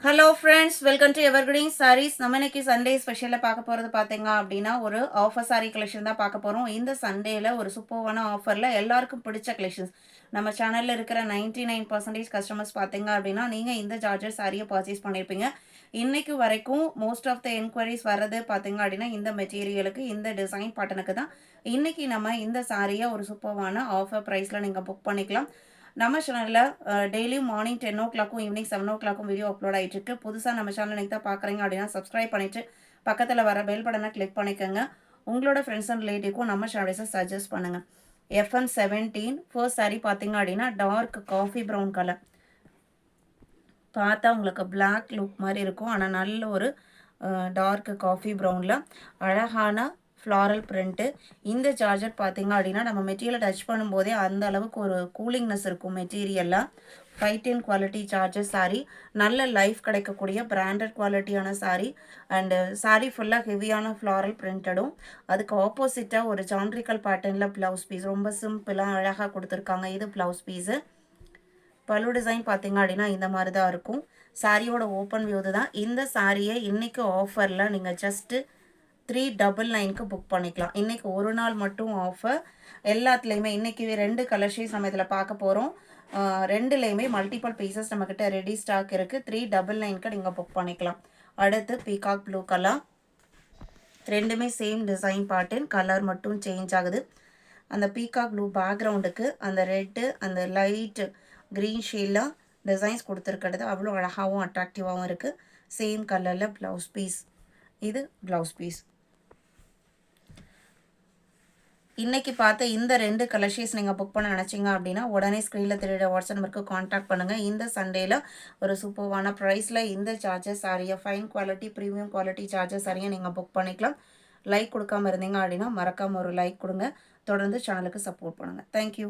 Hello friends, welcome to Evergreen Sarees. நம்ம இன்னைக்கு Sunday ஸ்பெஷலில் பார்க்க போகிறது பார்த்தீங்க அப்படின்னா ஒரு ஆஃபர் சாரீ கலெக்ஷன் தான் பார்க்க போகிறோம். இந்த சண்டேல ஒரு சூப்பர்வான ஆஃபரில் எல்லாருக்கும் பிடிச்ச கலெக்ஷன்ஸ் நம்ம சேனலில் இருக்கிற 99% கஸ்டமர்ஸ் பார்த்தீங்க அப்படின்னா நீங்கள் இந்த ஜார்ஜர் சாரியை பர்ச்சேஸ் பண்ணியிருப்பீங்க. இன்னைக்கு வரைக்கும் மோஸ்ட் ஆஃப் த என்கொயரிஸ் வர்றது பார்த்தீங்க அப்படின்னா இந்த மெட்டீரியலுக்கு, இந்த டிசைன் பாட்டனுக்கு தான். இன்னைக்கு நம்ம இந்த சாரியை ஒரு சூப்பர்வான ஆஃபர் ப்ரைஸில் நீங்கள் புக் பண்ணிக்கலாம். நம்ம சேனலில் டெய்லியும் morning 10 o'clock evening 7 o'clock video upload ஆகிட்டு இருக்கு. புதுசாக நம்ம சேனல் இன்னைக்கு தான் பார்க்குறீங்க அப்படின்னா சப்ஸ்கிரைப் பண்ணிவிட்டு பக்கத்தில் வர பெல் பட்டனை கிளிக் பண்ணிக்கோங்க. உங்களோட ஃப்ரெண்ட்ஸ் அண்ட் ரிலேட்டிவ்க்கும் நம்ம சேனல்ஸை சஜஸ்ட் பண்ணுங்கள். FN17 ஃபர்ஸ்ட் சாரீ பார்த்தீங்க அப்படின்னா டார்க் காஃபி ப்ரௌன் கலர். பார்த்தா உங்களுக்கு பிளாக் லுக் மாதிரி இருக்கும். ஆனால் நல்ல ஒரு டார்க் காஃபி ப்ரௌனில் அழகான ஃப்ளாரல் பிரிண்ட்டு. இந்த சார்ஜர் பார்த்தீங்க அப்படின்னா நம்ம மெட்டீரியலை டச் பண்ணும்போதே அந்த அளவுக்கு ஒரு கூலிங்னஸ் இருக்கும் மெட்டீரியலில். 510 குவாலிட்டி சார்ஜர் சாரீ. நல்ல லைஃப் கிடைக்கக்கூடிய பிராண்டட் குவாலிட்டியான சாரீ. அண்டு சாரீ ஃபுல்லாக ஹெவியான ஃப்ளாரல் பிரிண்டடும். அதுக்கு ஆப்போசிட்டாக ஒரு ஜான்ட்ரிக்கல் பேட்டர்னில் ப்ளவுஸ் பீஸ் ரொம்ப சிம்பிளாக அழகாக கொடுத்துருக்காங்க. இது ப்ளவுஸ் பீஸு. பல்லு டிசைன் பார்த்தீங்க அப்படின்னா இந்த மாதிரி தான் இருக்கும். சாரியோட ஓப்பன் வியூ தான். இந்த சாரியை இன்றைக்கி ஆஃபரில் நீங்கள் ஜஸ்ட்டு 399க்கு புக் பண்ணிக்கலாம். இன்றைக்கி ஒரு நாள் மட்டும் ஆஃபர். எல்லாத்துலேயுமே இன்றைக்கி 2 கலர் ஷேட்ஸ் நம்ம இதில் பார்க்க போகிறோம். ரெண்டுலேயுமே மல்டிபிள் பீசஸ் நம்மக்கிட்ட ரெடி ஸ்டாக் இருக்குது. 399க்கு நீங்கள் புக் பண்ணிக்கலாம். அடுத்து பீகாக் ப்ளூ கலர். ரெண்டுமே சேம் டிசைன் பேட்டர்ன், கலர் மட்டும் சேஞ்ச் ஆகுது. அந்த பீகாக் ப்ளூ பேக்ரவுண்டுக்கு அந்த ரெட்டு அந்த லைட் க்ரீன் ஷேடில் டிசைன்ஸ் கொடுத்துருக்கிறது அவ்வளோ அழகாகவும் அட்ராக்டிவாகவும் இருக்குது. சேம் கலரில் ப்ளவுஸ் பீஸ். இது ப்ளவுஸ் பீஸ். இன்றைக்கி பார்த்த இந்த 2 கலர் ஷேட்ஸ் நீங்கள் புக் பண்ண நினச்சிங்க அப்படின்னா உடனே ஸ்க்ரீனில் தெரியுற வாட்ஸ்அப் நம்பருக்கு காண்டாக்ட் பண்ணுங்கள். இந்த சண்டேயில் ஒரு சூப்பர்வான ப்ரைஸில் இந்த சார்ஜர் சாரியை fine quality premium quality charger சாரியை நீங்கள் புக் பண்ணிக்கலாம். லைக் கொடுக்காமல் இருந்தீங்க அப்படின்னா மறக்காமல் ஒரு லைக் கொடுங்க. தொடர்ந்து சேனலுக்கு சப்போர்ட் பண்ணுங்கள். தேங்க்யூ.